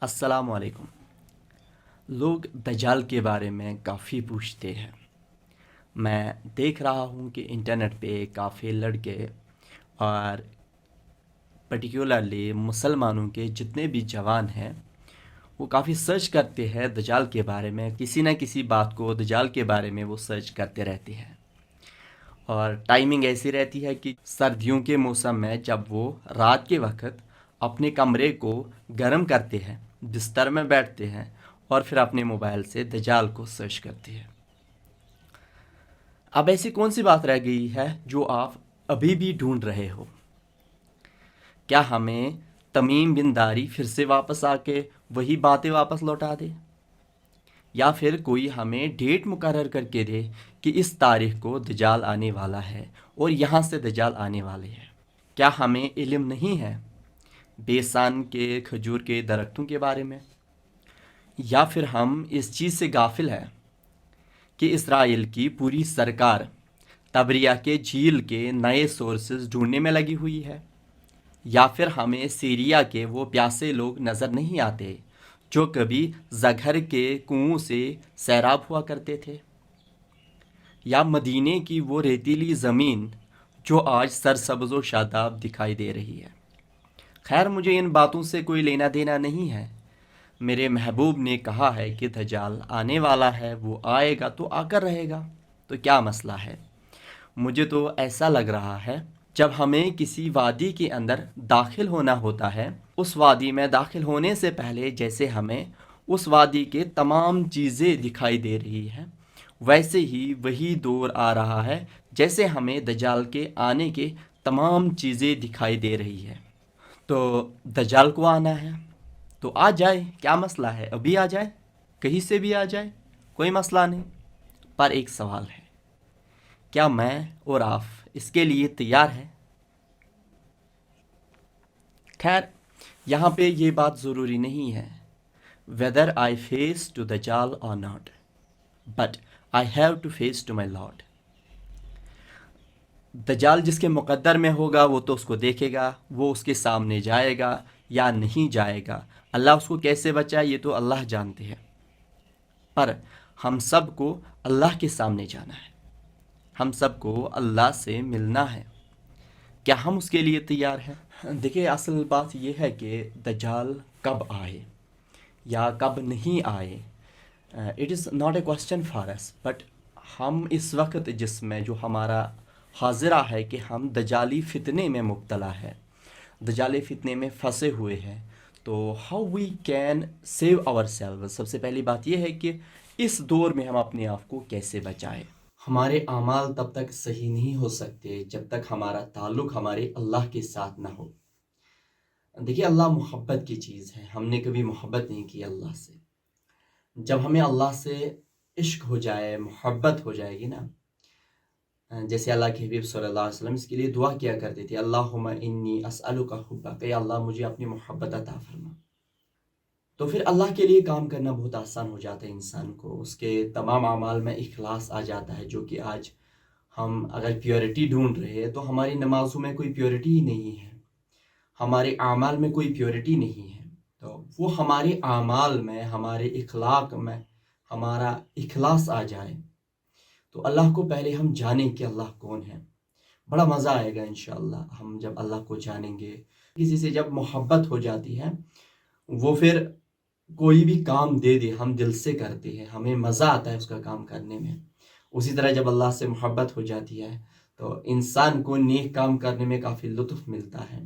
السلام علیکم۔ لوگ دجال کے بارے میں کافی پوچھتے ہیں۔ میں دیکھ رہا ہوں کہ انٹرنیٹ پہ کافی لڑکے اور پرٹیکولرلی مسلمانوں کے جتنے بھی جوان ہیں وہ کافی سرچ کرتے ہیں دجال کے بارے میں، کسی نہ کسی بات کو دجال کے بارے میں وہ سرچ کرتے رہتے ہیں۔ اور ٹائمنگ ایسی رہتی ہے کہ سردیوں کے موسم میں جب وہ رات کے وقت اپنے کمرے کو گرم کرتے ہیں، بستر میں بیٹھتے ہیں اور پھر اپنے موبائل سے دجال کو سرچ کرتے ہیں۔ اب ایسی کون سی بات رہ گئی ہے جو آپ ابھی بھی ڈھونڈ رہے ہو؟ کیا ہمیں تمیم بن داری پھر سے واپس آ کے وہی باتیں واپس لوٹا دے؟ یا پھر کوئی ہمیں ڈیٹ مقرر کر کے دے کہ اس تاریخ کو دجال آنے والا ہے اور یہاں سے دجال آنے والے ہیں؟ کیا ہمیں علم نہیں ہے بیسان کے کھجور کے درختوں کے بارے میں؟ یا پھر ہم اس چیز سے غافل ہیں کہ اسرائیل کی پوری سرکار تبریہ کے جھیل کے نئے سورسز ڈھونڈنے میں لگی ہوئی ہے؟ یا پھر ہمیں سیریا کے وہ پیاسے لوگ نظر نہیں آتے جو کبھی زگھر کے کنووں سے سیراب ہوا کرتے تھے؟ یا مدینے کی وہ ریتیلی زمین جو آج سرسبز و شاداب دکھائی دے رہی ہے؟ خیر، مجھے ان باتوں سے کوئی لینا دینا نہیں ہے۔ میرے محبوب نے کہا ہے کہ دجال آنے والا ہے، وہ آئے گا تو آ کر رہے گا، تو کیا مسئلہ ہے؟ مجھے تو ایسا لگ رہا ہے جب ہمیں کسی وادی کے اندر داخل ہونا ہوتا ہے، اس وادی میں داخل ہونے سے پہلے جیسے ہمیں اس وادی کے تمام چیزیں دکھائی دے رہی ہیں، ویسے ہی وہی دور آ رہا ہے جیسے ہمیں دجال کے آنے کے تمام چیزیں دکھائی دے رہی ہے۔ تو دجال کو آنا ہے تو آ جائے، کیا مسئلہ ہے؟ ابھی آ جائے، کہیں سے بھی آ جائے، کوئی مسئلہ نہیں۔ پر ایک سوال ہے، کیا میں اور آپ اس کے لیے تیار ہیں؟ خیر، یہاں پہ یہ بات ضروری نہیں ہے whether I face to Dajjal or not, but I have to face to my Lord. دجال جس کے مقدر میں ہوگا وہ تو اس کو دیکھے گا، وہ اس کے سامنے جائے گا یا نہیں جائے گا، اللہ اس کو کیسے بچائے یہ تو اللہ جانتے ہیں۔ پر ہم سب کو اللہ کے سامنے جانا ہے، ہم سب کو اللہ سے ملنا ہے۔ کیا ہم اس کے لیے تیار ہیں؟ دیکھیں، اصل بات یہ ہے کہ دجال کب آئے یا کب نہیں آئے، it is not a question for us, but ہم اس وقت جس میں جو ہمارا حاضرہ ہے کہ ہم دجالی فتنے میں مبتلا ہے، دجالی فتنے میں پھنسے ہوئے ہیں، تو how we can save our cello. سب سے پہلی بات یہ ہے کہ اس دور میں ہم اپنے آپ کو کیسے بچائیں۔ ہمارے اعمال تب تک صحیح نہیں ہو سکتے جب تک ہمارا تعلق ہمارے اللہ کے ساتھ نہ ہو۔ دیکھیے، اللہ محبت کی چیز ہے، ہم نے کبھی محبت نہیں کی اللہ سے۔ جب ہمیں اللہ سے عشق ہو جائے، محبت ہو جائے گی نا، جیسے اللہ کے حبیب صلی اللہ علیہ وسلم اس کے لیے دعا کیا کرتے تھے، اللہم انی اسألک حبک، کہ اللہ مجھے اپنی محبت عطا فرما، تو پھر اللہ کے لیے کام کرنا بہت آسان ہو جاتا ہے انسان کو، اس کے تمام اعمال میں اخلاص آ جاتا ہے، جو کہ آج ہم اگر پیورٹی ڈھونڈ رہے ہیں تو ہماری نمازوں میں کوئی پیورٹی ہی نہیں ہے، ہمارے اعمال میں کوئی پیورٹی نہیں ہے، تو وہ ہمارے اعمال میں، ہمارے اخلاق میں ہمارا اخلاص آ جائے تو اللہ کو پہلے ہم جانیں کہ اللہ کون ہے۔ بڑا مزہ آئے گا انشاءاللہ ہم جب اللہ کو جانیں گے۔ کسی سے جب محبت ہو جاتی ہے وہ پھر کوئی بھی کام دے دے ہم دل سے کرتے ہیں، ہمیں مزہ آتا ہے اس کا کام کرنے میں۔ اسی طرح جب اللہ سے محبت ہو جاتی ہے تو انسان کو نیک کام کرنے میں کافی لطف ملتا ہے،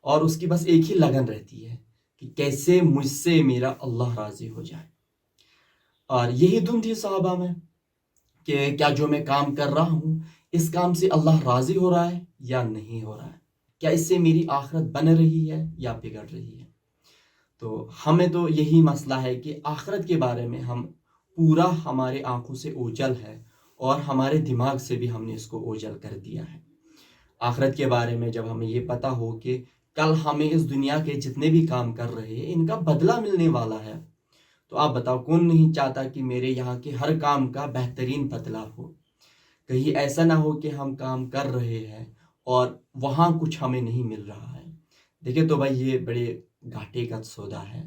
اور اس کی بس ایک ہی لگن رہتی ہے کہ کیسے مجھ سے میرا اللہ راضی ہو جائے۔ اور یہی دھن تھی صحابہ میں کہ کیا جو میں کام کر رہا ہوں اس کام سے اللہ راضی ہو رہا ہے یا نہیں ہو رہا ہے، کیا اس سے میری آخرت بن رہی ہے یا بگڑ رہی ہے۔ تو ہمیں تو یہی مسئلہ ہے کہ آخرت کے بارے میں ہم پورا ہمارے آنکھوں سے اوجھل ہے، اور ہمارے دماغ سے بھی ہم نے اس کو اوجھل کر دیا ہے۔ آخرت کے بارے میں جب ہمیں یہ پتہ ہو کہ کل ہمیں اس دنیا کے جتنے بھی کام کر رہے ہیں ان کا بدلہ ملنے والا ہے، تو آپ بتاؤ کون نہیں چاہتا کہ میرے یہاں کے ہر کام کا بہترین بدلہ ہو؟ کہیں ایسا نہ ہو کہ ہم کام کر رہے ہیں اور وہاں کچھ ہمیں نہیں مل رہا ہے۔ دیکھیں تو بھائی، یہ بڑے گھاٹے کا سودا ہے،